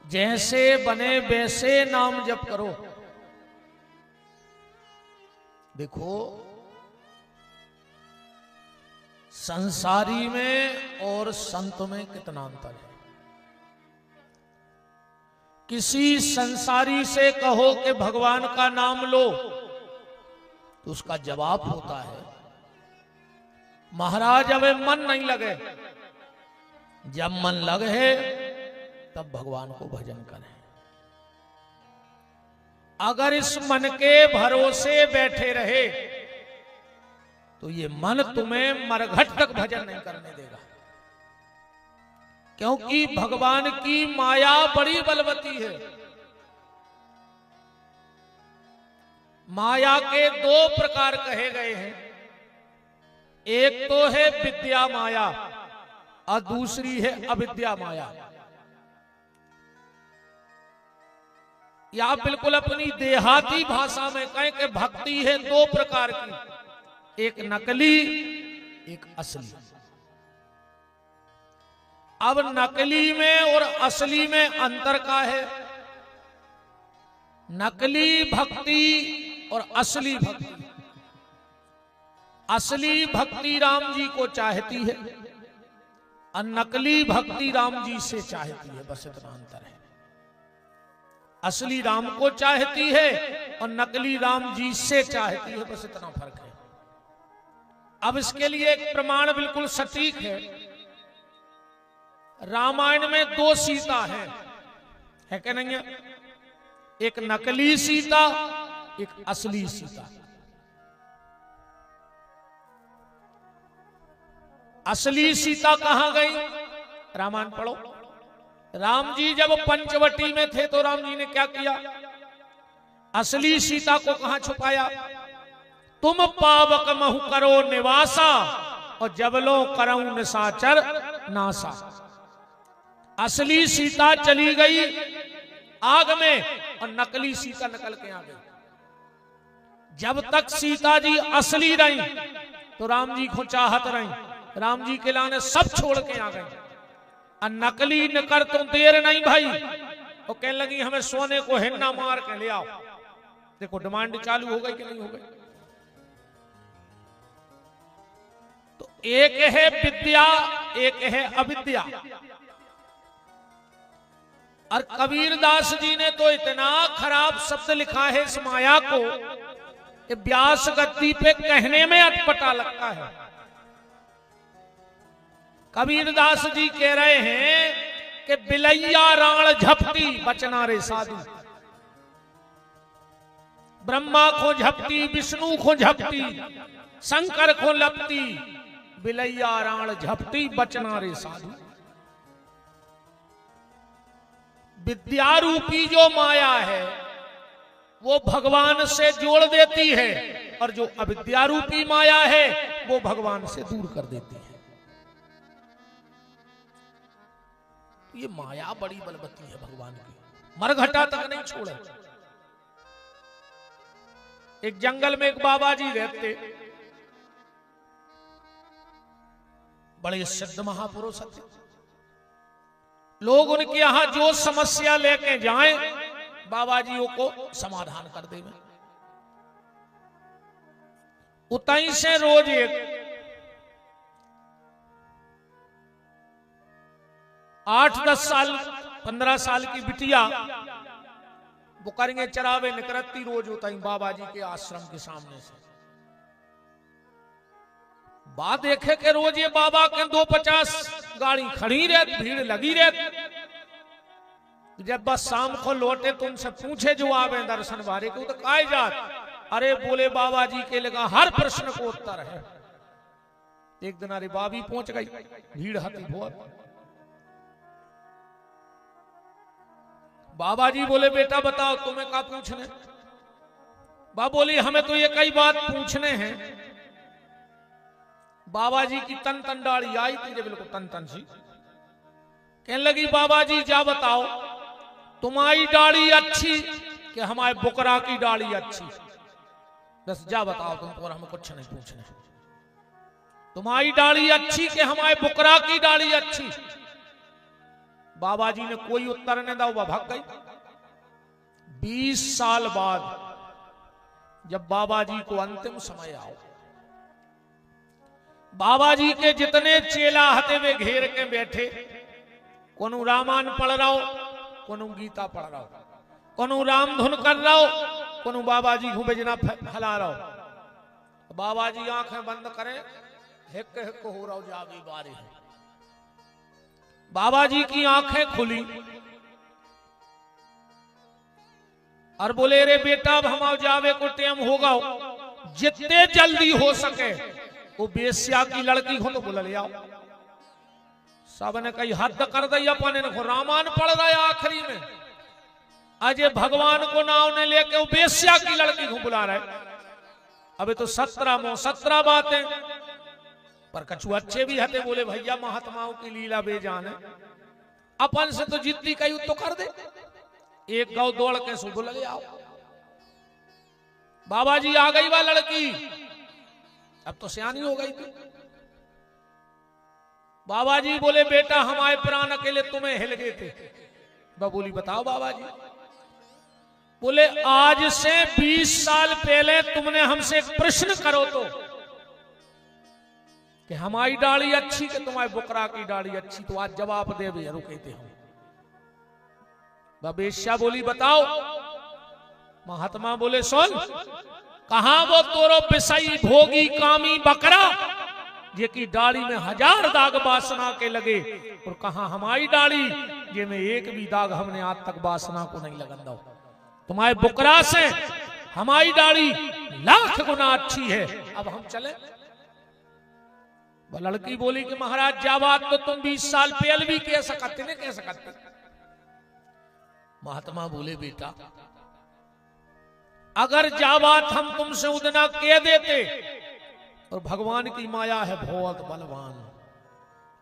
जैसे बने वैसे नाम जप करो। देखो संसारी में और संत में कितना अंतर है। किसी संसारी से कहो कि भगवान का नाम लो तो उसका जवाब होता है, महाराज अब मन नहीं लगे। जब मन लगे तब भगवान को भजन करें। अगर इस मन के भरोसे बैठे रहे तो ये मन तुम्हें मरघट तक भजन नहीं करने देगा, क्योंकि भगवान की माया बड़ी बलवती है। माया के दो प्रकार कहे गए हैं, एक तो है विद्या माया और दूसरी है अविद्या माया। या बिल्कुल अपनी देहाती भाषा में कहें कि भक्ति है दो प्रकार की, एक नकली एक असली। अब नकली में और असली में अंतर का है। नकली भक्ति और असली भक्ति। असली भक्ति राम जी को चाहती है और नकली भक्ति राम जी से चाहती है, बस इतना अंतर है। असली राम को चाहती है और नकली राम जी से चाहती है, बस इतना फर्क है। अब इसके लिए एक प्रमाण बिल्कुल सटीक है। रामायण में दो सीता है क्या नहीं है? एक नकली सीता एक असली सीता। असली सीता कहां गई? रामायण पढ़ो। राम जी जब पंचवटी में थे तो राम जी ने क्या किया? असली सीता को कहां छुपाया? तुम पावक महु करो निवासा और जबलो करऊं निशाचर नासा। असली सीता चली गई आग में और नकली सीता निकल के आ गई। जब तक सीता जी असली रही तो राम जी को चाहत रही, राम जी के लाने सब छोड़ के आ गए। और नकली निकर तो देर नहीं भाई, वो कहने लगी हमें सोने को हिन्ना मार के ले आओ। देखो डिमांड चालू हो गई कि नहीं हो गई? तो एक है विद्या एक है अविद्या। और कबीरदास जी ने तो इतना खराब शब्द लिखा है इस माया को कि व्यास गद्दी पे कहने में अटपटा लगता है। कबीरदास जी कह रहे हैं कि बिलैया राण झपटी बचना रे साधु। ब्रह्मा को झपटी, विष्णु को झपटी, शंकर को लपटी, बिलैया राण झपटी बचना रे साधु। विद्यारूपी जो माया है वो भगवान से जोड़ देती है और जो अविद्यारूपी माया है वो भगवान से दूर कर देती है। ये माया बड़ी बलवती है भगवान की, मरघटा तक नहीं छोड़े। एक जंगल में एक बाबा जी रहते, बड़े सिद्ध महापुरुष थे। लोग उनके यहां जो समस्या लेके जाएं बाबा जी को समाधान कर दे। उतई से रोज एक 8-10 साल 15 साल की बिटिया वो करेंगे चरावे निकरती रोज उतई बाबा जी के आश्रम के सामने से। बात देखे कि रोज ये बाबा के 250 गाड़ी खड़ी रहती, भीड़ लगी रहती। जब बस शाम को लौटे तो उनसे पूछे जो आवे दर्शन बारे को तो काय जात? अरे बोले बाबा जी के लगा हर प्रश्न को उत्तर है। एक दिन अरे बाबी पहुंच गई, भीड़ हती बहुत। बाबा जी बोले बेटा बताओ तुम्हें क्या पूछने? बाबा बोली हमें तो ये कई बात पूछने हैं। बाबा जी की तन तन दाढ़ी आई थी, बिल्कुल तन तन सी। कहने लगी बाबा जी जा बताओ तुम्हारी दाढ़ी अच्छी कि हमारे बुकरा की दाढ़ी अच्छी? बस जा बताओ तुमको, और हमें कुछ नहीं पूछने। तुम्हारी दाढ़ी अच्छी कि हमारे बुकरा की दाढ़ी अच्छी? बाबा जी ने कोई उत्तर न दो, वह भाग गई। 20 साल बाद जब बाबा जी को अंतिम समय आओ, बाबा जी के जितने चेला हते वे घेर के बैठे, कोनो रामायण पढ़ रहा हो, कोनो गीता पढ़ रहा हो, कोनो राम धुन कर रहा हो, कोनो बाबा जी को बेजना हला रहा हो। बाबा जी आंखें बंद करें, हिक हिक हो रहा हो जावी बारी। बाबा जी की आंखें खुली और बोले, रे बेटा अब हम जावे को टाइम होगा, जितने जल्दी हो सके वो बेस्या की लड़की को तो बुला ले आओ। सब ने कही हद कर दी, अपने को रामायण पढ़ रहा है आखिरी में, अजय भगवान को नाव ने लेके वो बेस्या की लड़की को बुला रहे। अबे तो 17 बातें, पर कछु अच्छे भी हते, बोले भैया महात्माओं की लीला बेजान है, अपन से तो जितनी कही तो कर दे, एक गांव दौड़ के सो बुला ले आओ। बाबा जी आ गई वह लड़की, अब तो सियानी हो गई थी। बाबा जी बोले, बेटा हमारे प्राण अकेले तुम्हें हिल गए थे। बोली, बताओ बाबा जी। बोले, आज से 20 साल पहले तुमने हमसे एक प्रश्न करो तो कि हमारी डाली अच्छी कि तुम्हारी बुकरा की डाली अच्छी, तो आज जवाब दे भी रुके थे हम। बेश्या बोली, बताओ। महात्मा बोले, सुन, कहां वो तोरो बिसाई भोगी कामी बकरा जे की डाली में 1000 दाग वासना के लगे, और कहां हमारी डाली जे में एक भी दाग हमने आज तक वासना को नहीं लगन दो। तुम्हारे बुकरा से हमारी डाली लाख गुना अच्छी है, अब हम चले। वह लड़की बोली कि महाराज जा बात तो तुम 20 साल पहले भी कह सकते नहीं, कह सकते। महात्मा बोले, बेटा अगर जा बात हम तुमसे उतना कह देते, और भगवान की माया है बहुत बलवान,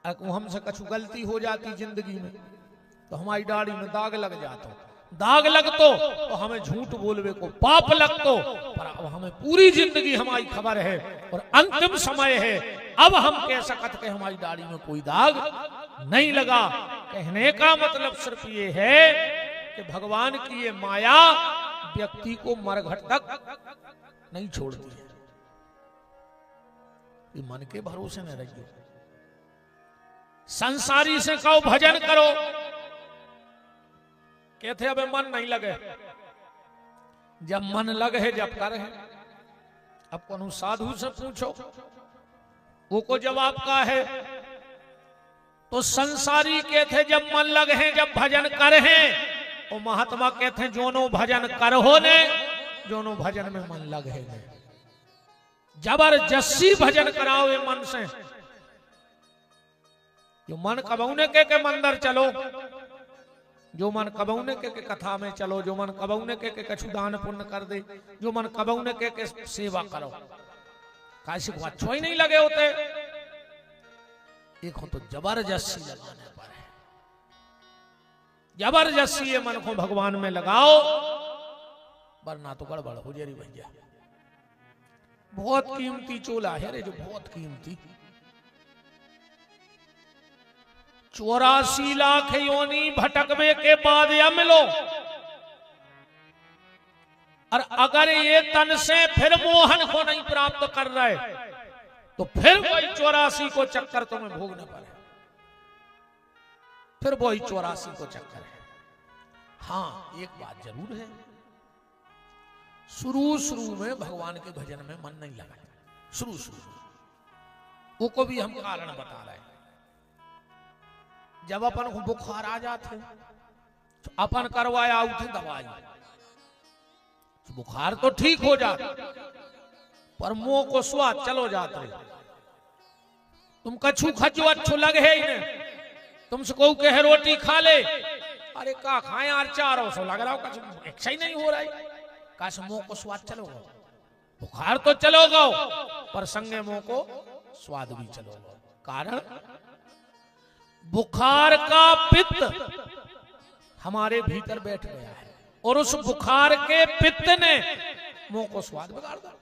अगर हमसे कुछ गलती हो जाती जिंदगी में तो हमारी दाढ़ी में दाग लग जाता, दाग लगतो तो हमें झूठ बोलवे को पाप लगतो, पर अब हमें पूरी जिंदगी हमारी खबर है और अंतिम समय है, अब हम कह सकते कि हमारी दाढ़ी में कोई दाग नहीं लगा। कहने का मतलब सिर्फ ये है कि भगवान की ये माया व्यक्ति को मरघट तक नहीं छोड़ती है। ये मन के भरोसे न रहिए। संसारी से कहो भजन करो, कहते अबे मन नहीं लगे, जब मन लगे जब करे। अब कौन साधु से पूछो, वो को जवाब का है, तो संसारी कहते जब मन लगे जब भजन करे, और महात्मा कहते हैं जोनो भजन करहो ने, जोनो भजन में मन लगे। जबरदस्ती भजन कराओ ये मन से, जो मन कबौने के मंदिर चलो, जो मन कबौने के कथा में चलो, जो मन कबौने के कछु दान पुण्य कर दे, जो मन कबौने के सेवा करो, काशी को अच्छा ही नहीं लगे होते। एक हो तो जबरदस्ती लगाने पर है, जबरदस्ती ये मन को भगवान में लगाओ, वरना तो गड़बड़ हो जाएगी भैया। बहुत कीमती चोला है रे, जो बहुत कीमती, 84 लाख योनी भटकवे के बाद या मिलो, और अगर ये तन से फिर मोहन को नहीं प्राप्त कर रहे, तो फिर वही 84 को चक्कर तुम्हें भोगने पड़े, फिर वही 84 को चक्कर है। हाँ, एक बात जरूर है, शुरू में भगवान के भजन में मन नहीं लगा, शुरू वो को भी हम कारण बता रहे हैं। जब अपन को बुखार आ जाते तो अपन करवाया उठे दवाई, तो बुखार तो ठीक हो जाता, पर मुंह को स्वाद चलो जाते। तुम कछु खजो अच्छो लगे ही नहीं, तुमसे कहू के रोटी खा ले, अरे का खाए यार 400 लग रहा हो, कछु इच्छा ही नहीं हो रहा है, काश मुंह को स्वाद चलोगा, बुखार तो चलोगा पर संगे मुंह को स्वाद भी चलोगा। कारण बुखार का पित्त हमारे भीतर बैठ गया है, और उस बुखार के पित्त ने मुंह को स्वाद बिगाड़ दिया।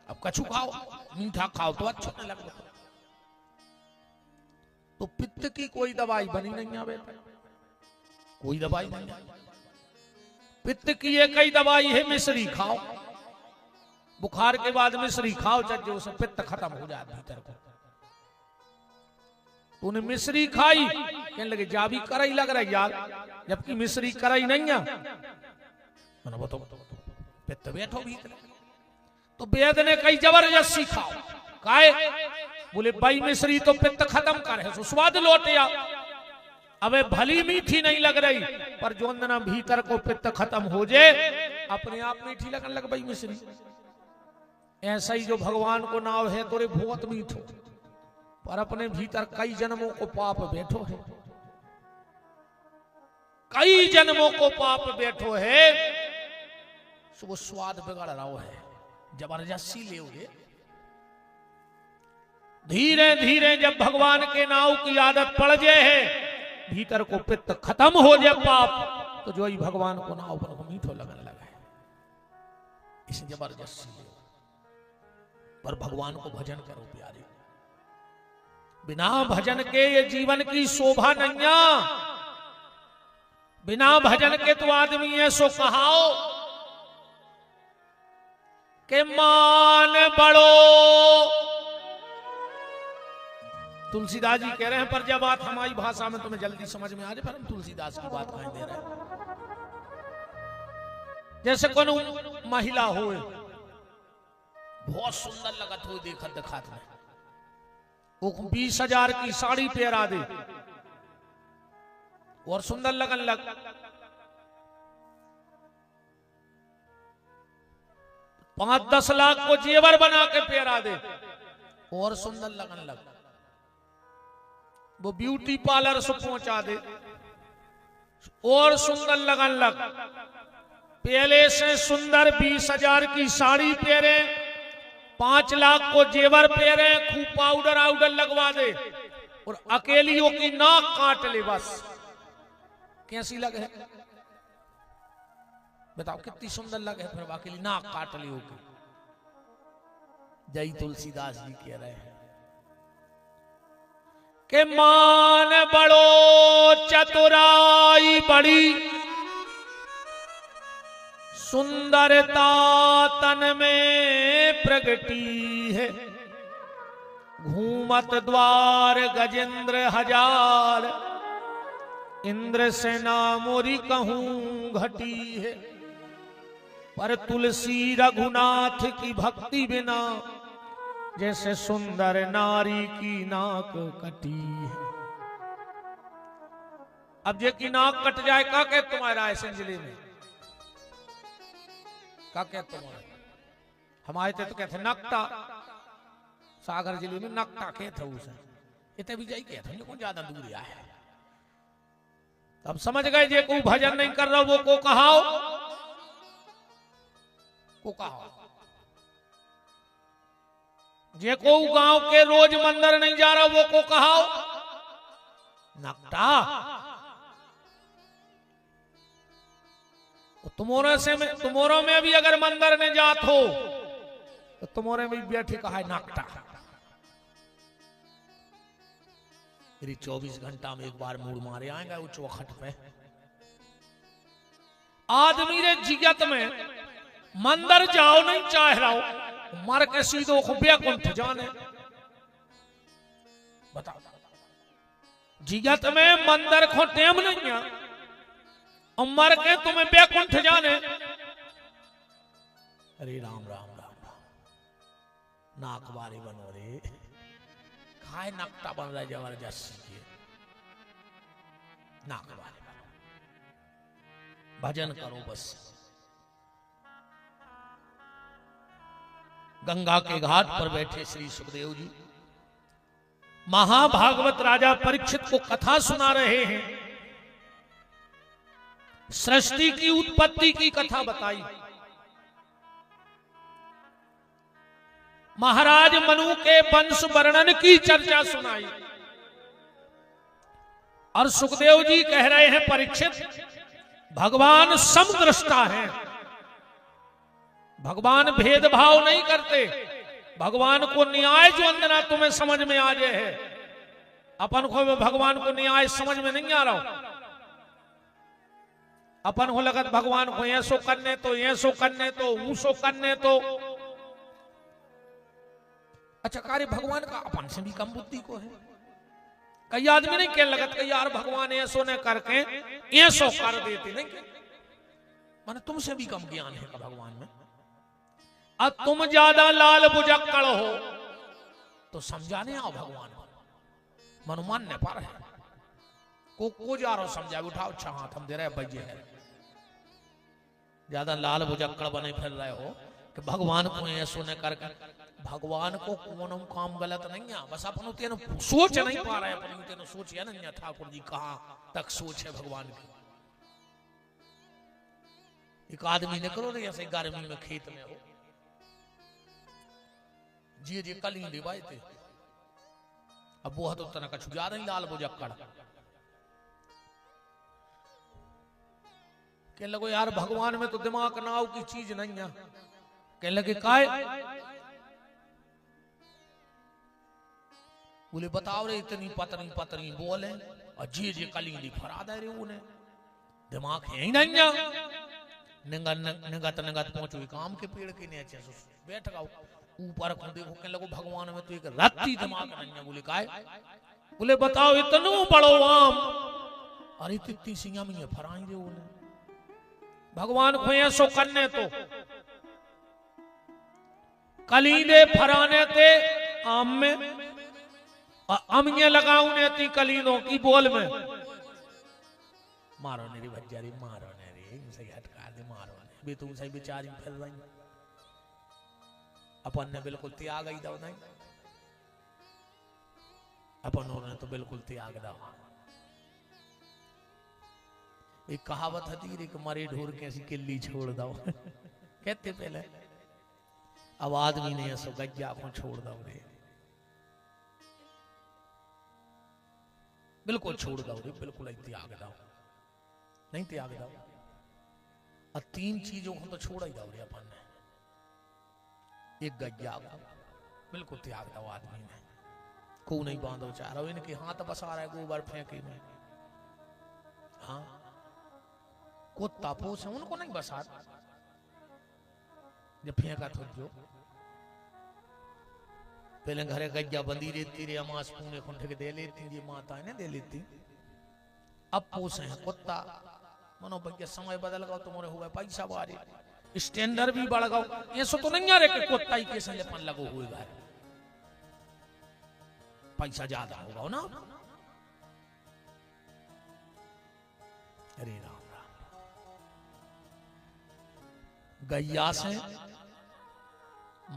अब कछु खाओ, मीठा खाओ तो अच्छा नहीं लगता, तो पित्त की कोई दवाई बनी नहीं आवे। कोई दवाई नहीं है। पित्त की एक ही दवाई है, मिश्री खाओ। बुखार के बाद मिश्री खाओ, चज्जे उसे पित्त खत्म हो जाए भीतर को। तूने मिश्री खाई, कहने लगे जा भी कराई लग रहा है यार, जबकि मिश्री कराई नहीं है। वो तो पित्त बैठो भीतर। तो वेद ने कही जबरदस्ती खाओ। काहे? बोले भाई मिश्री तो पित्त खत्म करे, तो स्वाद लौटिया। अबे भली मीठी नहीं लग रही, पर जो अंदर भीतर को पित्त खत्म हो जाए, अपने आप मीठी लगने लग भाई मिश्री। ऐसा ही जो भगवान को नाव है तोरे बहुत मीठो, पर अपने भीतर कई जन्मों को पाप बैठो है, कई जन्मों को पाप बैठो है, वो स्वाद बिगड़ रहा है। जबरदस्ती ले धीरे धीरे जब भगवान के नाव की आदत पड़ जाए है, भीतर को पित्त खत्म हो जाए पाप, तो जो ही भगवान को नाव पर मीठो लगने लगा है। इसे जबरदस्ती ले, पर भगवान को भजन करो प्यारे। बिना भजन के ये जीवन की शोभा नहीं। बिना भजन के तो आदमी है सो कहाओ के मान बड़ो। तुलसीदास जी कह रहे हैं, पर जब बात हमारी भाषा में तुम्हें जल्दी समझ में आ जाए, पर हम तुलसीदास की बात कहें दे रहे हैं। जैसे कौन महिला हो, बहुत सुंदर लगत हो देखत दिखात में, वो 20,000 की साड़ी पहरा दे और सुंदर लगन लग। 5-10 लाख को जेवर बना के पहरा दे और सुंदर लगन लग। वो ब्यूटी पार्लर से पहुंचा दे और सुंदर लगन लग। पहले से सुंदर 20,000 की साड़ी पहरे, 5 लाख को जेवर पहरे, खूब पाउडर आउडर लगवा दे और अकेलियों की नाक काट ले बस। कैसी लगे है बताओ, कितनी सुंदर लगे है, फिर अकेली नाक काट ली होगी। जय तुलसीदास जी कह रहे हैं के मान बड़ो चतुराई बड़ी, सुंदरता तन में प्रगटी है। घूमत द्वार गजेंद्र हजार, इंद्र सेना मोरी कहूं घटी है। पर तुलसी रघुनाथ की भक्ति बिना, जैसे सुंदर नारी की नाक कटी है। अब जे की नाक कट जाए का कह तुम्हारा ऐसे जिले में का कह तुम्हारा? हमारे तो कहते नकटा, सागर जिले में नकटा कहते उसे, इतने भी जाई कहते कौन ज्यादा दूर आया है। अब समझ गए जे को भजन नहीं कर रहा वो को कहाओ, को कहाओ। जे को गांव के रोज मंदिर नहीं जा रहा वो को कहाओ नकटा। तुम्हारे में भी अगर मंदिर में जात हो तो तुम्हारे में बैठे कहा है नकटा। मेरी 24 घंटा में एक बार मूड मारे आएगा वो चौखट पे। आदमी रे जिगत में मंदिर जाओ नहीं चाह रहा हो, मर के सीधो बैकुंठ जाने। बताओ, जिगत में मंदिर को टेम नहीं है और मर के तुम्हें बैकुंठ जाने। अरे राम राम राम राम, नाक बारी बनो रे, खाए नकटा बन रहा है जबरदस्ती। नाक बारी बनो, भजन करो बस। गंगा के घाट पर बैठे श्री सुखदेव जी महाभागवत राजा परीक्षित को कथा सुना रहे हैं। सृष्टि की उत्पत्ति की कथा बताई। महाराज मनु के वंश वर्णन की चर्चा सुनाई। और सुखदेव जी कह रहे हैं परीक्षित, भगवान समदृष्टा है, भगवान भेदभाव नहीं करते। भगवान को न्याय जो अंदर तुम्हें समझ में आ जाए है, अपन को भगवान को न्याय समझ में नहीं आ रहा। अपन हो लगत भगवान को ऐसो करने तो ऐसो करने तो ऊसो करने तो। अच्छा कार्य भगवान का अपन से भी कम बुद्धि को है। कई आदमी नहीं कह लगत कि यार भगवान ऐसो ने करके ऐसो कर देते नहीं, माने तुमसे भी कम ज्ञान है का भगवान में। अब तुम ज्यादा लाल बुजक्कड़ हो तो समझाने आओ भगवान मनुमान ने पर है को जा रहा समझा उठाओ अच्छा हाथ हम दे रहे भैया है। ज्यादा लाल बुजक्कड़ बने फिर रहे हो कि भगवान को ऐसो ने करके। भगवान को कौन काम गलत नहीं है, बस अपन तेन सोच नहीं पा रहे, अपन तेन सोच है नहीं ठाकुर जी कहां तक सोच है भगवान की। एक आदमी ने करो ऐसे गर्मी में खेत में हो जी जी कल ही डिबाए थे, अब वो तो तना का छुजा नहीं लाल बुजक्कड़ कह लगो यार भगवान में तो दिमाग नाव की चीज नहीं है। कह लगे काय बोले बताओ रे इतनी पतरी पतरी बोले और जी जी कली फरा दे रे उन्हें दिमाग है ही नहीं है। निगत निगत पहुंचो काम के पेड़ के नीचे बैठ गओ ऊपर को देखो कह लगो भगवान में तो एक रत्ती दिमाग नहीं है। बोले काय बोले बताओ इतनो बड़ो आम अरे इतनी सिंगा में फराई रे उन्हें भगवान को ऐसो करने तो कलीदे फराने ते आम में और अमिये लगाऊने थी कलीदों की बोल में। मारो ने रे बच्चारी मारो ने रे सही हटका दे मारो ने बे तुम सही बेचारी फिर रही अपन ने बिल्कुल त्याग ही दो नहीं अपन ने तो बिल्कुल त्याग दो। एक कहावत हती रे कि मरे ढोर कैसी किल्ली छोड़ दो कहते पहले, अब आदमी ने ऐसो गज्जा को छोड़ दो रे बिल्कुल छोड़ दो रे बिल्कुल त्याग दो नहीं त्याग दो। और तीन चीजों को तो छोड़ ही दो रे अपन ने, एक गज्जा को बिल्कुल त्याग दो आदमी ने को नहीं बांधो चाह रहा इनके हाथ बसा रहा है गोबर फेंके में। हाँ कुत्ता पोस है उनको नहीं बसा जब फेंका तो जो पहले घरे गज्जा बंदी रहती रे अमास पूने खुंठे के दे लेती ये माता ने दे लेती। अब पोस है कुत्ता मनो भैया समय बदल गया तुम्हारे हुआ पैसा बारे स्टैंडर्ड भी बढ़ गया। ये सो तो नहीं आ रहे कि कुत्ता ही के संजपन लगो हुए घर पैसा ज्यादा होगा ना। अरे राम गैया से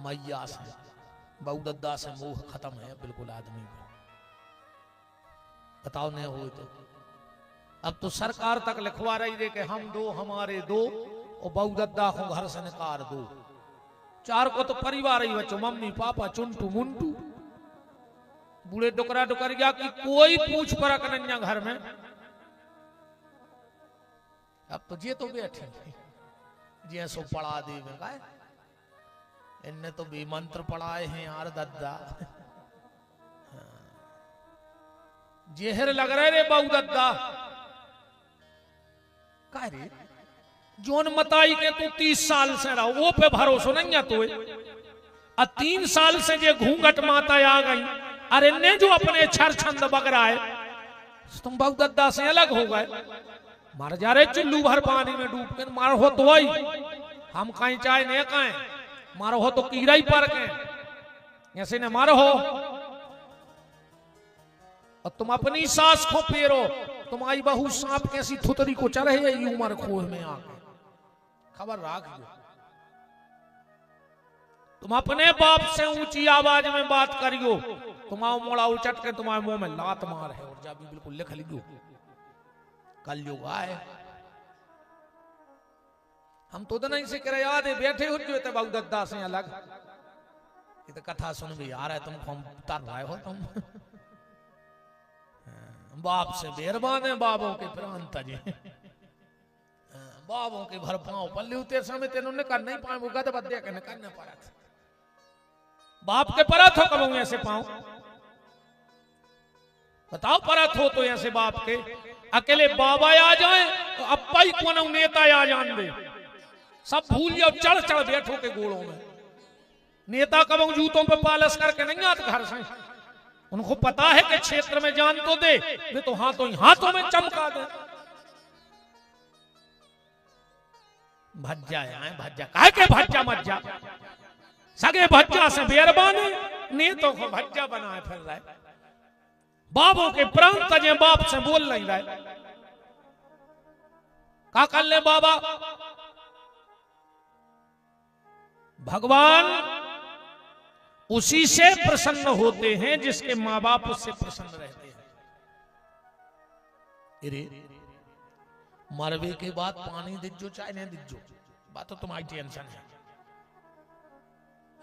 मैया से बहुदद्दा से मोह खत्म है बिल्कुल आदमी को। बताओ नहीं हुए तो अब तो सरकार तक लिखवा रही है कि हम दो हमारे दो और बहुदद्दा को घर से निकाल दो। चार को तो परिवार ही बच्चों मम्मी पापा चुंटू मुंटू बूढ़े डुकरा डुकरिया की कोई पूछ परख नहीं घर में। अब तो ये तो बैठे जैसो पढ़ा दे में इनने तो भी मंत्र पढ़ाए हैं यार दद्दा जेहर लग रहे रे बहु दद्दा का रे जोन मताई के तू 30 साल से रहो वो पे भरोसा नहीं है तो 3 साल से जे घूंघट माता आ गई अरे ने जो अपने छर छंद बगरा है तुम बहु दद्दा से अलग हो गए। मार जा रहे चुल्लू भर पानी में डूब के मारो हो तो वही हम कहीं चाहे नहीं कहें मारो हो तो कीड़ा ही पर के ऐसे ने मारो हो और तुम अपनी सांस को फेरो तुम्हारी बहू सांप कैसी थुतरी को चढ़े ये उम्र खोह में आके खबर राख दो। तुम अपने बाप से ऊंची आवाज में बात करियो तुम्हारा मोड़ा उचट के तुम्हारे मुंह में लात मार है और जब बिल्कुल लिख लियो कल युग आए। हम तो नहीं से करे याद है बैठे हो जो तो बहु दद्दा से अलग ये तो कथा सुन भी आ रहा है तुमको हम तर रहे हो तुम बाप से बेरबान है बाबों के प्राण तजे बाबों के भर पाओ पल्ले उते समय तेनों कर नहीं पाए वो गद बदे के करने पड़ा बाप के परत हो कब ऐसे पाओ बताओ परत हो तो ऐसे बाप के अकेले बाबा आ जाए तो अब ही कोनो नेता आ जान दे, सब भूल जाओ, चढ़ चढ़ बैठो के गोड़ों में। नेता कब जूतों पे पालिश करके नहीं आते घर से, उनको पता है कि क्षेत्र में जान तो दे, वे तो हाथों में चमका दे। भज्जा है, भज्जा काहे के भज्जा मत जा, सगे भज्जा से बेरबाने नेतों को भज्जा बनाए फिर रहे, बाबों के प्राण तजे बाप से बोल नहीं रहे। का कर ले बाबा, भगवान उसी से प्रसन्न होते हैं जिसके माँ बाप उससे प्रसन्न रहते हैं। अरे मरवे के बाद पानी दीजो चाहे नहीं दीजो, बात तो तुम्हारी टेंशन है।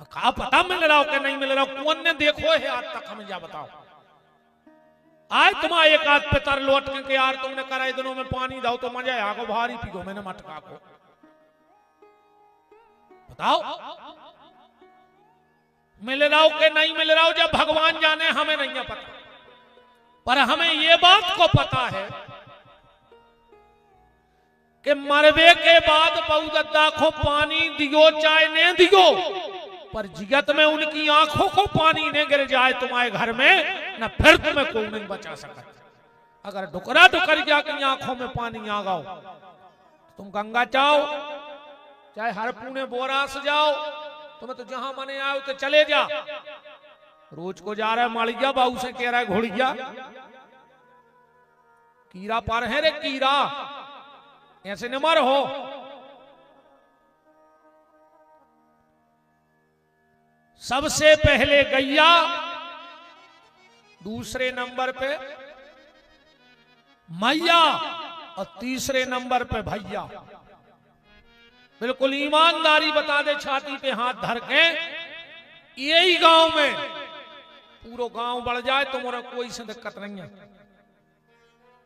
कहा पता मिल रहा हो कि नहीं मिल रहा हो, कौन ने देखो है आज तक, हमें जा बताओ। आज तुम्हारा एक आध पितर लौट के यार तुमने कराए दिनों में पानी दाओ तो मजा आगो, भारी पीगो मैंने मटका को, बताओ मिल रहा हो कि नहीं मिल रहा हो, जब भगवान जाने, हमें नहीं पता। पर हमें ये बात को पता है कि मरवे के बाद बहुदत्ता को पानी दियो चाहे नहीं दियो, पर जिगत में उनकी आंखों को पानी नहीं गिर जाए तुम्हारे घर में, न फिर तुम्हें कोई नहीं बचा सकता। अगर डुकरा डुकर जाकर आंखों में पानी आ गाओ, तुम गंगा जाओ चाहे हर पुणे बोरास जाओ, तुम्हें तो जहां मने आओ तो चले जा। रोज को जा रहा है मालिया, बाबू से कह रहा है घोड़िया, कीड़ा पार है रे कीड़ा, ऐसे न मर हो। सबसे पहले गैया, दूसरे नंबर पे मैया और तीसरे नंबर पे भैया। बिल्कुल ईमानदारी बता दे, छाती पे हाथ धर के, यही गांव में पूरा गांव बढ़ जाए तो मोरा कोई से दिक्कत नहीं है,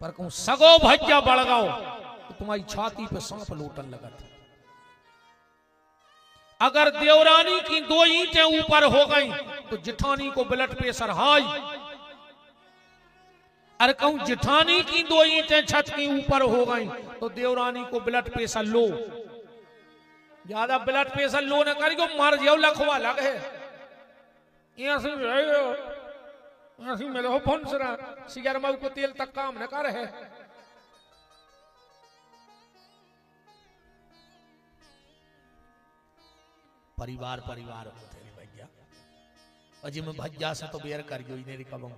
पर कहूं सगो भैया बढ़ गाओ तो तुम्हारी छाती पे सांप लोटन लगा। अगर देवरानी की 2 ईंटें ऊपर हो गई तो जिठानी को ब्लड प्रेशर हाई, अरे कहूं जिठानी की 2 ईंटें छत की ऊपर हो गई तो देवरानी को ब्लड प्रेशर लो। ज्यादा ब्लड प्रेशर लो न करियो, मर जाओ लखवा लगे। ऐसी में रहो फंसरा, सिगर मऊ को तेल तक काम न कर है। परिवार परिवार होते हैं भैया, अजी में भज्जा से तो बेर करियो इन्हें रिकबो।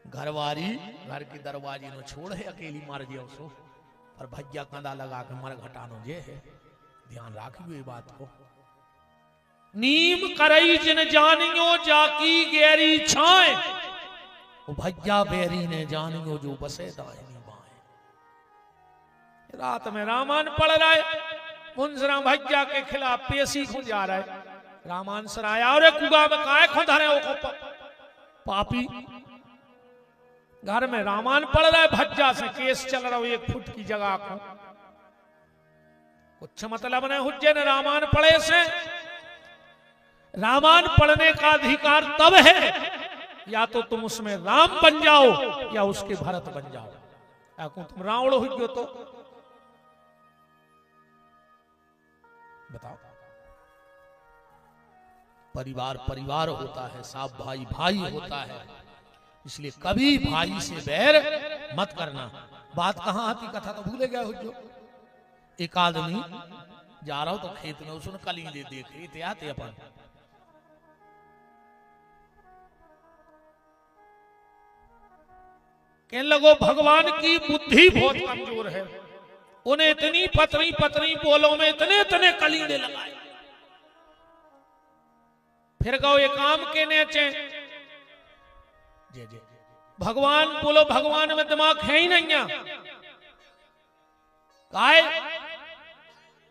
घरवारी घर की दरवाजे न छोड़ है, अकेली मार जियो सो, पर भज्जा कंधा लगा के मर घटानो जे है, ध्यान राखियो ये बात को। नीम करई जिन जानियो जाकी गैरी छाए, वो भज्जा बेरी ने जानियो जो बसे दाहिनी बाएं। रात में रामायण पढ़ रहा है, मुंसरा भज्जा के खिलाफ पेशी को जा रहा है, रामायण सराया और कुआ में काय खुदा रहे वो पापी। घर में रामायण पढ़ रहा है, भज्जा से केस चल रहा हो 1 फुट की जगह को, कुछ मतलब नहीं। हुज्जे ने रामायण पढ़े से, रामायण पढ़ने का अधिकार तब है या तो तुम उसमें राम बन जाओ या उसके भरत बन जाओ। या तुम रावण हो तो बताओ। परिवार परिवार होता है, साफ भाई भाई होता है, इसलिए कभी भाई से बैर मत करना। बात कहां आती, कथा तो भूले गए हो। जो एक आदमी जा रहा हो तो खेत में, उसने कलींदे देखे थे आते अपन, कहने लगो भगवान की बुद्धि बहुत कमजोर है, उन्हें इतनी पतली पतली बोलों में इतने इतने कलींदे लगाए। फिर कहो ये काम के नेचे, भगवान बोलो, भगवान में दिमाग है ही नहीं है, काय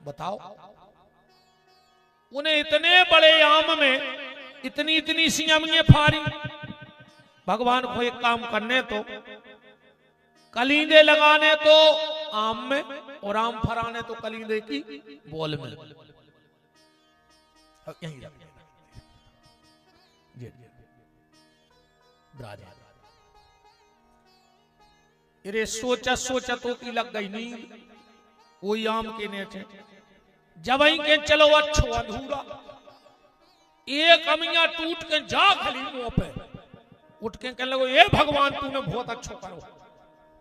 बताओ। उन्हें इतने बड़े आम में इतनी इतनी सी अमियां फाड़ी। भगवान को एक काम करने तो, कलींदे लगाने तो आम में और आम फराने तो कलींदे की बोल में। यहीं अरे सोचा सोचा तो की लग गई नींद, कोई आम के नेचे जब के चलो अच्छो अधूरा, एक अमिया टूट के जा खली मुंह पे, उठ के कहने लगो ये भगवान तूने बहुत अच्छो करो,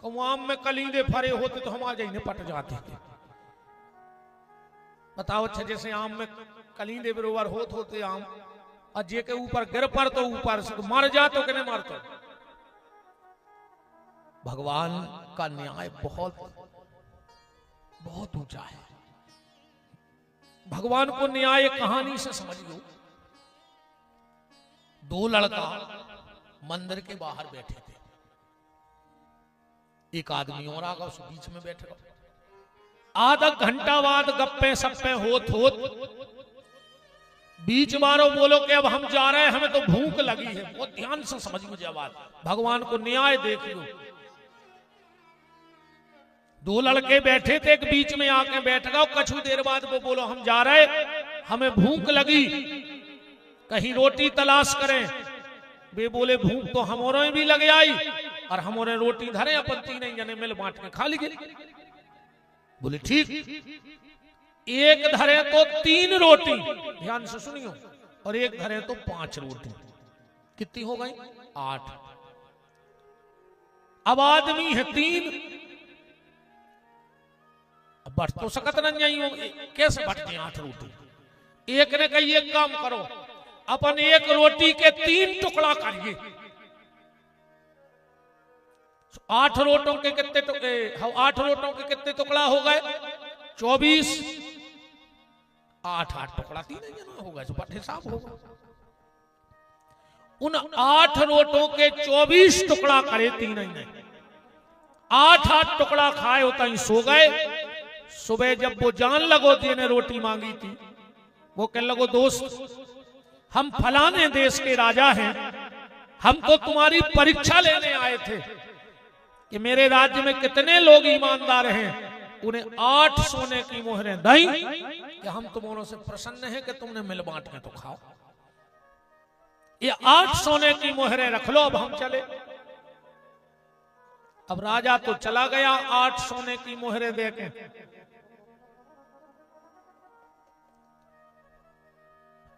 कहूं आम में कलींदे फरे होते तो हम आ जाइने पट जाते थे। बताओ अच्छा, जैसे आम में कलींदे बरोबर होते आम, और जे के ऊपर गिर पर तो ऊपर से मर जा तो कहने मारते। भगवान का न्याय बहुत बहुत ऊंचा है। भगवान को न्याय कहानी से समझ लो। दो लड़का मंदिर के बाहर बैठे थे, एक आदमी और आगा उस बीच में बैठ गया। आधा घंटा बाद गप्पे सप्पे होत बीच मारो बोलो कि अब हम जा रहे हैं, हमें तो भूख लगी है। बहुत ध्यान से समझ मुझे बात, भगवान को न्याय देख लो। दो लड़के बैठे थे, एक बीच में आके बैठ गया। कुछ देर बाद वो बोलो हम जा रहे, हमें भूख लगी, कहीं रोटी तलाश करें। वे बोले भूख तो हमारे भी लग आई, और हमारे रोटी धरे अपन तीन जने मिल बांट के खा ली। बोले ठीक। एक धरे तो 3 रोटी, ध्यान से सुनियो, और एक धरे तो 5 रोटी। कितनी हो गई? 8। अब आदमी है 3, बढ़ तो सकत न नहीं हो, कैसे बढ़ते 8 रोटी? एक ने कही एक काम करो, अपन एक रोटी के 3 टुकड़ा करिए। 8 रोटों के कितने टुकड़े? 8 रोटों के कितने टुकड़ा हो गए? 24। 8 टुकड़ा 3 जना होगा, जो बट हिसाब होगा। उन 8 रोटों के 24 टुकड़ा करे 3 नहीं, 8 टुकड़ा खाए होता ही सो गए। सुबह जब वो जान लगो ने रोटी मांगी थी, वो कहने लगो दोस्त हम फलाने देश के राजा हैं, हम तो तुम्हारी परीक्षा लेने आए थे कि मेरे राज्य में कितने लोग ईमानदार हैं, उन्हें 8 सोने की मोहरें दई कि हम तुम्हारों से प्रसन्न हैं कि तुमने मिल बांट के तो खाओ। ये 8 सोने की मोहरें रख लो, अब हम चले। अब राजा तो चला गया 8 सोने की मोहरें देके।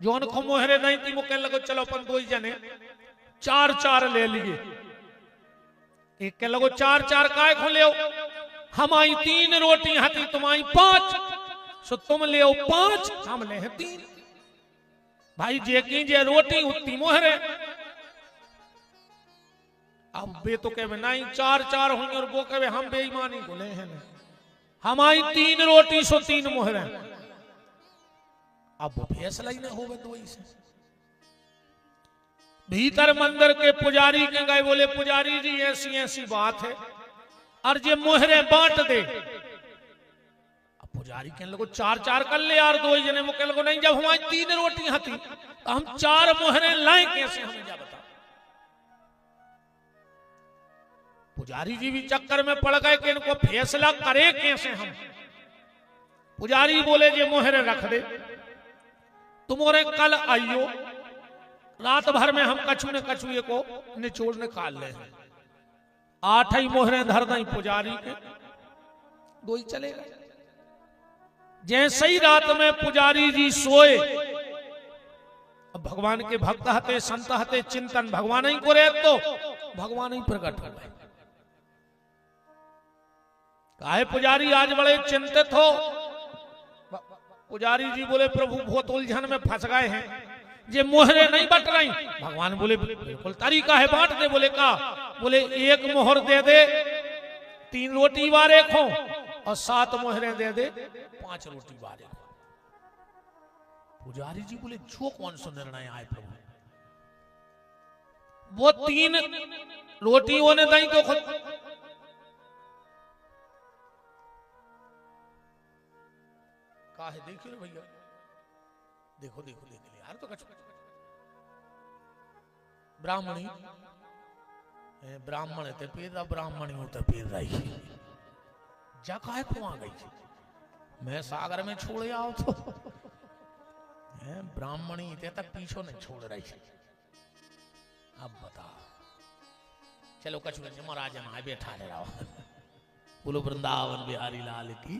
जो उनको मोहरे नहीं थी वो कहने लगो चलो अपन 2 जने 4-4 ले लिए। एक कह लगो 4-4 काय खो ले, हम आई 3 रोटी हती, तुम आई 5, सो तुम ले 5, हम ले 3। भाई जे की जे रोटी उतनी मोहरे। अब बे तो कहे नहीं 4-4 होंगे, और वो कहे हम बेईमानी को ले हैं, हम आई 3 रोटी सो 3 मोहरे। अब वो फैसला ही ना होगा 2 ही से। भीतर मंदिर के पुजारी के गए, बोले पुजारी जी ऐसी ऐसी बात है, और जे मोहरे बांट दे। अब पुजारी कहने लगो 4-4 कर ले यार 2 जने। वो कहने लगो नहीं, जब हमारी 3 रोटी हती तो हम 4 मोहरे लाए कैसे, हमें क्या बता। पुजारी जी भी चक्कर में पड़ गए कि इनको फैसला करे कैसे हम। पुजारी बोले जे मोहरे रख दे, तुम्हारे कल आइयो, रात भर में हम कछु ने कछुए को निचोड़ निकाल ले। 8 ही मोहरे धर दई पुजारी के, 2 ही चले गए। जैसे ही रात में पुजारी जी सोए, अब भगवान के भक्त हते, संत हते, चिंतन भगवान ही को रहे तो भगवान ही प्रकट हो गए। काहे पुजारी आज बड़े चिंतित हो? पुजारी जी बोले प्रभु बहुत उलझन में फंस गए हैं, ये मोहरे नहीं बट रही। भगवान बोले बिल्कुल तरीका है, बांट दे। बोले का? बोले 1 मोहर दे दे 3 रोटी वारे खो, और 7 मोहरे दे दे 5 रोटी वारे खो। पुजारी जी बोले जो कौन सा निर्णय आए प्रभु? वो 3 रोटियों ने दई तो खुद है। देखिए भैया, देखो देखो देख लिया यार, तो कछ ब्राह्मणी ब्राह्मण ते पैदा, ब्राह्मणी होते पैदा ही जा काहे को आ गई। मैं सागर में छोड़े आओ तो ब्राह्मणी ते तक पीछो नहीं छोड़ रही। अब बता चलो कछु नहीं, महाराज आए बैठा ले रहा बोलो वृंदावन बिहारी लाल की।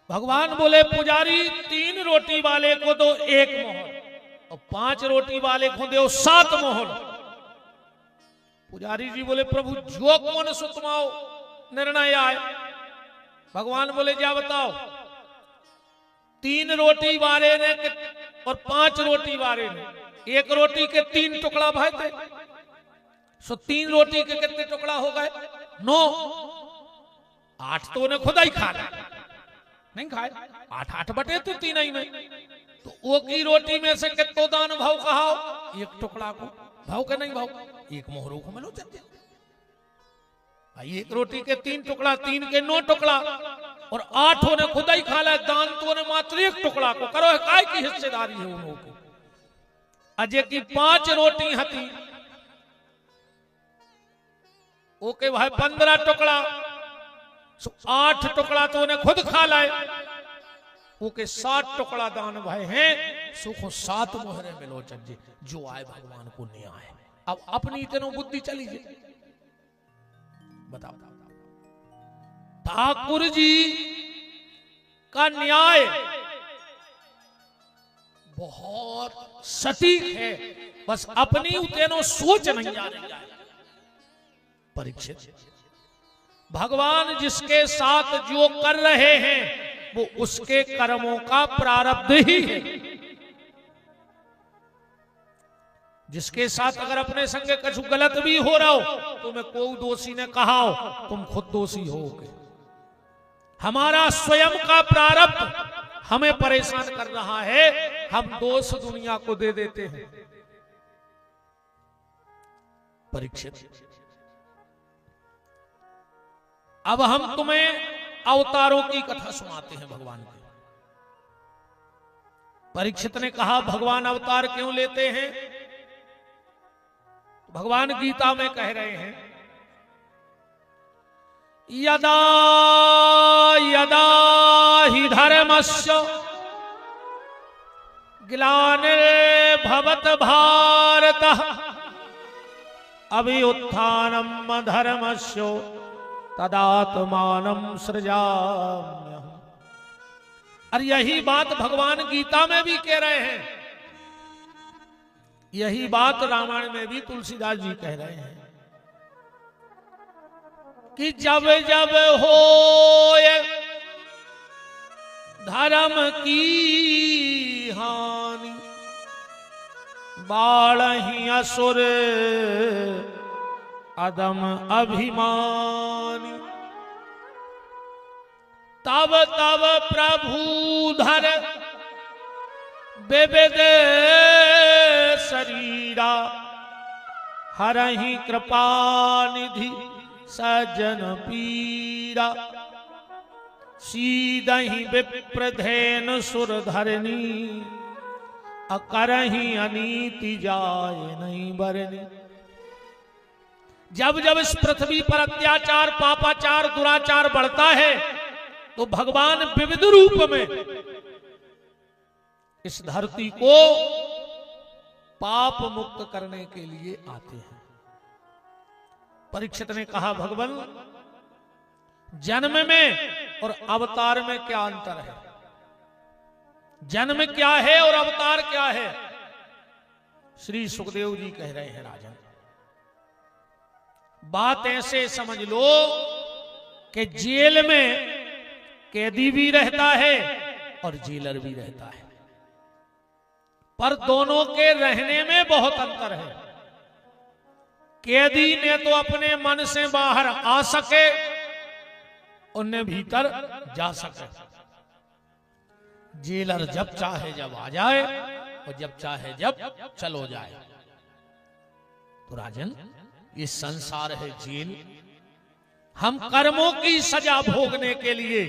भगवान बोले पुजारी 3 रोटी वाले को दो 1 मोहर और 5 रोटी वाले को दो 7 मोहर। पुजारी जी बोले प्रभु जो कौन सो तुम्हाओ निर्णय आए। भगवान बोले जा बताओ 3 रोटी वाले ने और 5 रोटी वाले ने 1 रोटी के 3 टुकड़ा भाई थे, सो 3 रोटी के कितने टुकड़ा हो गए 9। 8 तो उन्हें खुदा ही खा नहीं खाए, 8 बटे तो 3 ही में, तो वो की रोटी में से कितो दान भाव कहाओ 1 टुकड़ा को भाव के नहीं भाव 1 मोहरों को मिलो चलते भाई। 1 रोटी के 3 टुकड़ा 3 के 9 टुकड़ा और 8 ने खुदा ही खा ला, दान तो ने मात्र 1 टुकड़ा को करो काय की हिस्सेदारी है उन को। अजय की 5 रोटी हती ओके भाई 15 टुकड़ा, 8 टुकड़ा तो ने खुद खा लाए, ओके 7 टुकड़ा दान भाई हैं सुखो 7 मोहरे मिलो चज्जे जो आए भगवान को न्याय। अब अपनी इतनो बुद्धि चली जे बताओ ठाकुर जी का न्याय बहुत सटीक है, बस अपनी उतनो सोच नहीं जा रही है। परीक्षित भगवान जिसके साथ जो कर रहे हैं वो उसके कर्मों का प्रारब्ध ही है। जिसके साथ अगर अपने संगे कुछ गलत भी हो रहा हो तो मैं कोई दोषी ने कहा हो तुम खुद दोषी होगे। हमारा स्वयं का प्रारब्ध हमें परेशान कर रहा है, हम दोष दुनिया को दे देते हैं। परीक्षित अब हम तुम्हें अवतारों की कथा सुनाते हैं भगवान के। परीक्षित ने कहा भगवान अवतार क्यों लेते हैं? भगवान गीता में कह रहे हैं यदा यदा हि धर्मस्य ग्लानिर्भवत भारतः अभ्युत्थानम् धर्मस्य तदात्मानं सृजाम्यहम्। और यही बात भगवान गीता में भी कह रहे हैं, यही बात रामायण में भी तुलसीदास जी कह रहे हैं कि जब जब हो धर्म की हानि बाढ़हि असुर अदम अभिमानी तब तब प्रभु धर विविध शरीरा हरहि कृपा निधि सजन पीरा सीदहि विप्रधेन सुर धरनी अकरहि अनीति जाय नहीं बरनी। जब जब इस पृथ्वी पर अत्याचार पापाचार दुराचार बढ़ता है तो भगवान विविध रूप में इस धरती को पाप मुक्त करने के लिए आते हैं। परीक्षित ने कहा भगवान जन्म में और अवतार में क्या अंतर है? जन्म क्या है और अवतार क्या है? श्री सुखदेव जी कह रहे हैं राजन बात ऐसे समझ लो कि जेल में कैदी भी रहता है और जेलर भी रहता है, पर दोनों के रहने में बहुत अंतर है। कैदी ने तो अपने मन से बाहर आ सके, उन्हें भीतर जा सके। जेलर जब चाहे जब आ जाए और जब चाहे जब चलो जाए। तो राजन ये संसार है जेल, हम कर्मों की सजा भोगने के लिए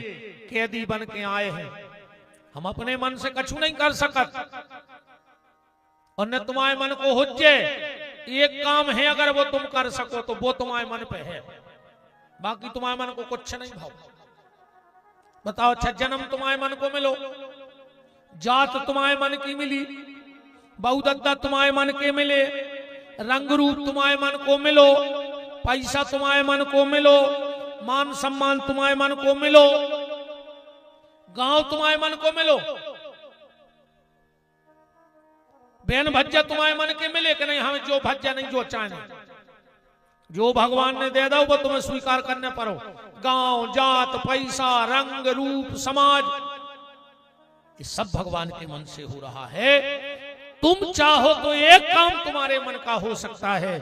कैदी बन के आए हैं। हम अपने मन से कछु नहीं कर सकत और न तुम्हारे मन को हुज्जे। एक काम है अगर वो तुम कर सको तो वो तुम्हारे मन पे है, बाकी तुम्हारे मन को कुछ नहीं भाव। बताओ अच्छा जन्म तुम्हारे मन को मिलो जात तुम्हारे मन की मिली, बहुदत्ता तुम्हारे मन के मिले, रंग रूप तुम्हारे मन को मिलो, पैसा तुम्हारे मन को मिलो, मान सम्मान तुम्हारे मन को मिलो, गांव तुम्हारे मन को मिलो, बहन भज्जा तुम्हारे मन के मिले कि नहीं, हमें जो भज्जा नहीं जो चाहे, जो भगवान ने दे दो वो तुम्हें स्वीकार करने पर हो। गांव, जात, पैसा, रंग रूप, समाज, ये सब भगवान के मन से हो रहा है। तुम चाहो तो एक काम तुम्हारे मन का हो सकता है,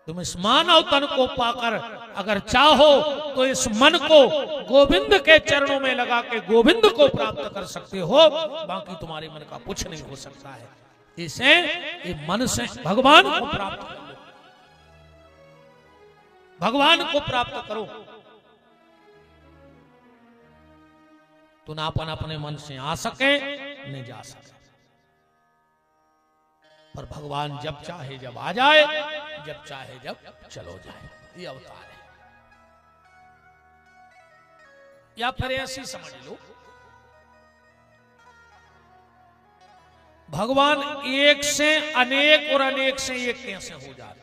तुम इस मानव तन को पाकर अगर चाहो तो इस मन को गोविंद के चरणों में लगा के गोविंद को प्राप्त कर सकते हो, बाकी तुम्हारे मन का कुछ नहीं हो सकता है। इसे ये मन से भगवान को प्राप्त करो, भगवान को प्राप्त करो तो ना अपन अपने मन से आ सके नहीं जा सके, पर भगवान जब चाहे जब आ जाए, जब चाहे जब चलो जाए, ये अवतार है। या फिर ऐसी समझ लो, भगवान एक से अनेक और अनेक से एक कैसे हो जाते,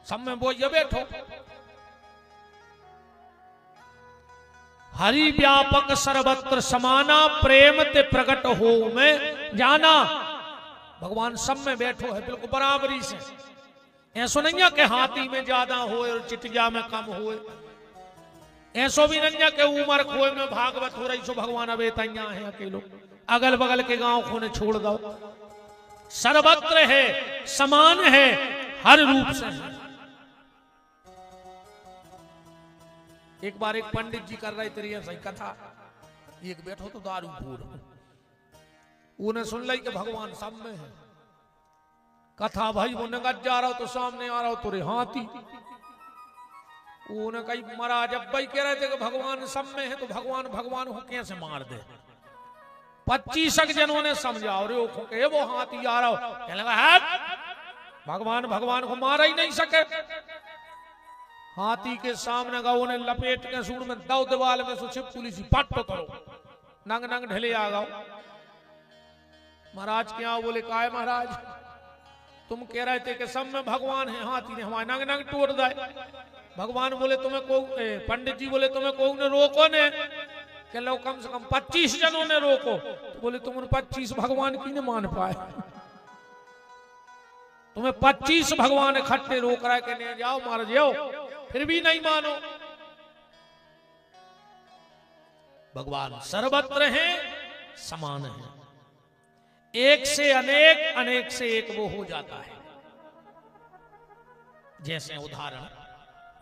सब में वो ये बैठो, हरि व्यापक सर्वत्र समाना, प्रेम ते प्रकट हो में जाना। भगवान सब में बैठो है बिल्कुल बराबरी से, ऐसो नहीं है कि हाथी में ज्यादा हो और चिटिया में कम हो, ऐसो भी नहीं है कि उमर खोए में भागवत हो रही सो भगवान अब तैया है अकेलो, अगल बगल के गांव को ने छोड़ दो, सर्वत्र है, समान है, हर रूप से है। एक बार एक पंडित जी कर रहे थे सही कथा, एक बैठो तो दारू पूर, उन्हें सुन ली कि भगवान सब में है, कथा भाई वो नगद जा रहा हो तो सामने आ रहा हो तो रे हाथी, उन्हें कही महाराज अब भाई कह रहे थे कि भगवान सब में है तो भगवान भगवान हो कैसे मार दे, 25 जनों ने समझा रे वो हाथी आ रहा हो, कहने लगा है भगवान भगवान को मारा ही नहीं सके, हाथी के सामने गाओ ने लपेट के सूर में दो दीवाल में सुचिप पुलिस पट करो, नंग नंग ढले आ गाओ। महाराज क्या बोले का है महाराज, तुम कह रहे थे कि सब में भगवान है, हाथी ने हमारे नंग नंग तोड़ दिए। भगवान बोले तुम्हें को, पंडित जी बोले तुम्हें को ने रोको ने, कह लो कम से कम 25 जनों ने रोको, तो बोले तुम 25 भगवान की नहीं मान पाए, तुम्हें 25 भगवान इकट्ठे रोक रहा है कि नहीं जाओ मार जाओ, फिर भी नहीं मानो। भगवान सर्वत्र है, समान है, एक से अनेक, अनेक से एक वो हो जाता है। जैसे उदाहरण,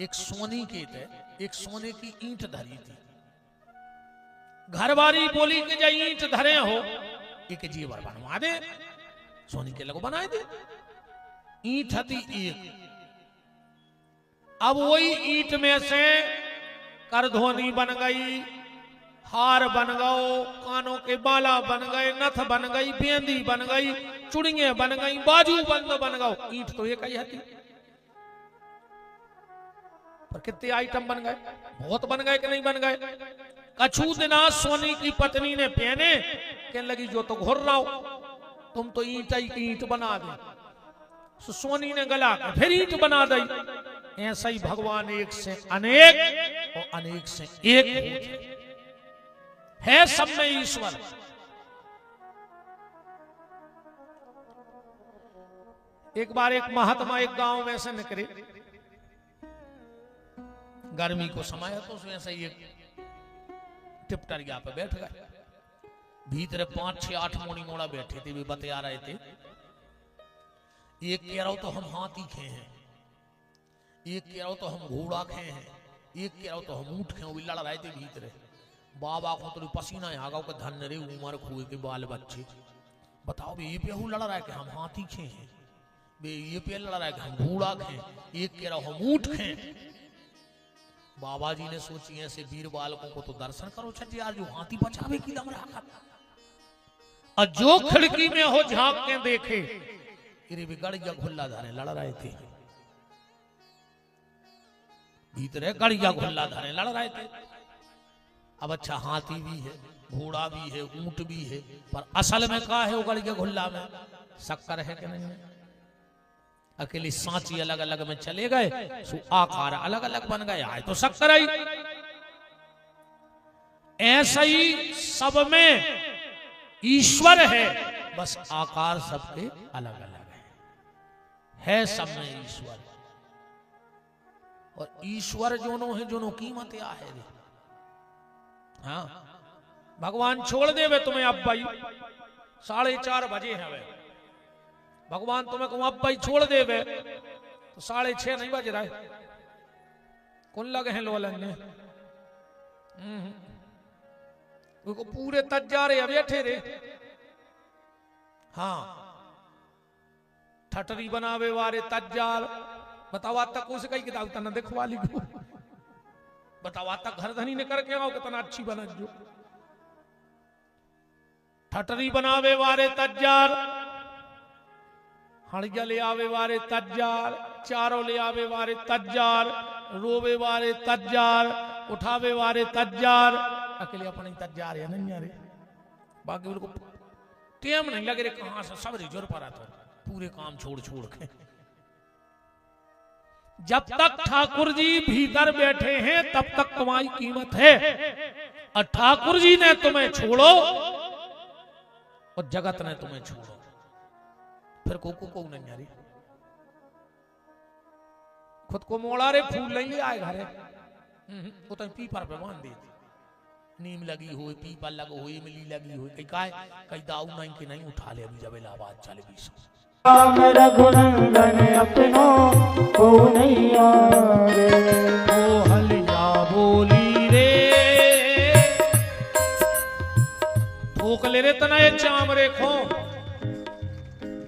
एक सोनी के थे, एक सोने की ईंट धरी थी, घरवारी बोली कि जो ईंट धरे हो एक जीवर बनवा दे, सोनी के लगो बनाए दे, ईंट थी एक, अब वही ईंट में से करधोनी बन गई, हार बन गओ, कानों के बाला बन गए, नथ बन गई, बेंदी बन गई, चूड़ियां बन गई, बाजू बंद बन गओ, ईंट तो एक ही थी, पर कितने आइटम बन गए, बहुत बन गए कि नहीं बन गए। कछु दिना सोनी की पत्नी ने पहने, कहने लगी जो तो घुर रहा हो, तुम तो ईंट ही ईंट बना दे, सोनी ने गला के फिर ईंट बना दी। ऐसा ही भगवान एक से अनेक और अनेक से एक है, सब में ईश्वर। एक बार एक महात्मा एक गांव में से निकले, गर्मी को समय है तो उसमें से एक टिपटरिया पे बैठ गए, भीतर 5, 6, 8 मोनी मोड़ा बैठे थे, वे बता रहे थे, एक कह रहा हो तो हम हाथी खे हैं, एक कह रहा हो तो हम घोड़ा खे हैं, एक कह रहा हो तो हम ऊँट खे, वो लड़ रहे थे भीतर। बाबा को तो पसीना आ गया, धन रे उमर खुए के बाल बच्चे, बताओ भी ये पे लड़ रहा है कि हम हाथी खे हैं, बे ये पे लड़ रहा है कि हम घोड़ा खे, एक कह रहा हो हम ऊँट खे। बाबा जी ने सोची ऐसे वीर बालकों को तो दर्शन करो छे यार, जो हाथी बचावे की दम रखा, और जो खिड़की में हो झांक के देखे, इरे गड़िया खुल्ला धारे लड़ रहे थे, भीतर गड़िया खुल्ला धारे लड़ रहे थे। अब अच्छा हाथी भी है, घोड़ा भी है, ऊंट भी है, पर असल में का है उगड़ के घुल्ला में? शक्कर है कि नहीं है? अकेली सांची अलग अलग में चले गए, सो आकार अलग अलग बन गए, आए तो शक्कर आई। ऐसा ही सब में ईश्वर है, बस आकार सबके अलग अलग है सब में ईश्वर। और ईश्वर जोनो है, जोनो कीमत या है। हाँ, भगवान छोड़ देवे तुम्हें अब भाई 4:30 बजे है वे, भगवान तुम्हें कहूं अब भाई छोड़ देवे तो 6:30 नहीं बज रहा है, कौन लगे हैं लोलन ने उनको पूरे तज जा रहे, अब बैठे रे। हाँ, ठटरी बनावे वारे तज्जाल, बतावा तक उसे कई किताब तना देखवा ली को, बतावा तक घर धनी ने करके आओ कितना अच्छी बना जो। ठटरी बनावे वारे तज्जार, हड़िया ले आवे वारे तज्जार, चारों ले आवे वारे तज्जार, रोवे वारे तज्जार, उठावे वारे तज्जार, अकेले अपने तज्जार है नहीं यारे, बाकी उनको टेम नहीं लगे रे, कहां से सब रिजोर पर आता पूरे काम छोड़ छोड़ के। जब तक ठाकुर जी भीतर बैठे हैं तब तक तुम्हारी कीमत है, और ठाकुर जी ने तुम्हें छोड़ो और जगत ने तुम्हें छोड़ो, फिर को नहीं यारी। खुद को मोड़ा रे, फूल नहीं ले आए घरे, वो तो पीपर पे बांध दी, नीम लगी हुई, पीपल लगी हुई, इमली लगी हुई, कई दाऊ नहीं कि नहीं उठा ले, अभी जब इलाहाबाद चले 20। राम रघुनंदन अपनो को नैया रे, ओ हलिया बोली रे, ठोक ले रे तना ये चाम रे खो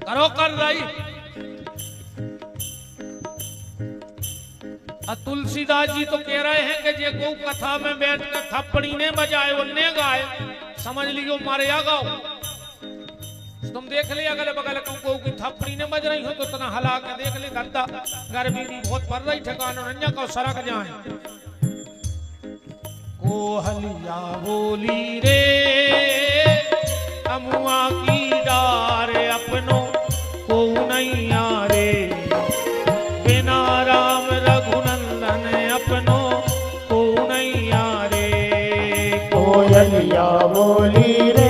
करो कर रही। तुलसीदास जी तो कह रहे हैं कि जे गौ कथा में बैठ कर थप्पड़ी ने बजाए उन्ने गाए, समझ लियो मारे या गाओ। तुम देख ले अगले बगल गौ की थप्पड़ी ने बज रही हो तो तना हला के देख ले, गद्दा गर्मी भी बहुत पड़ रही, ठिकाना नन्या को सरक जाए। को हलिया बोली रे, अमुआ की डार अपनों को नैया रे, बिना राम रघुनंदन अपनों को नैया रे। कोयलिया बोली रे,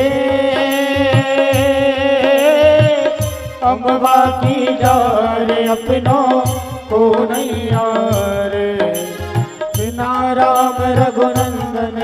अम्बा की डार अपनो को नैया रे, बिना राम रघुनंदन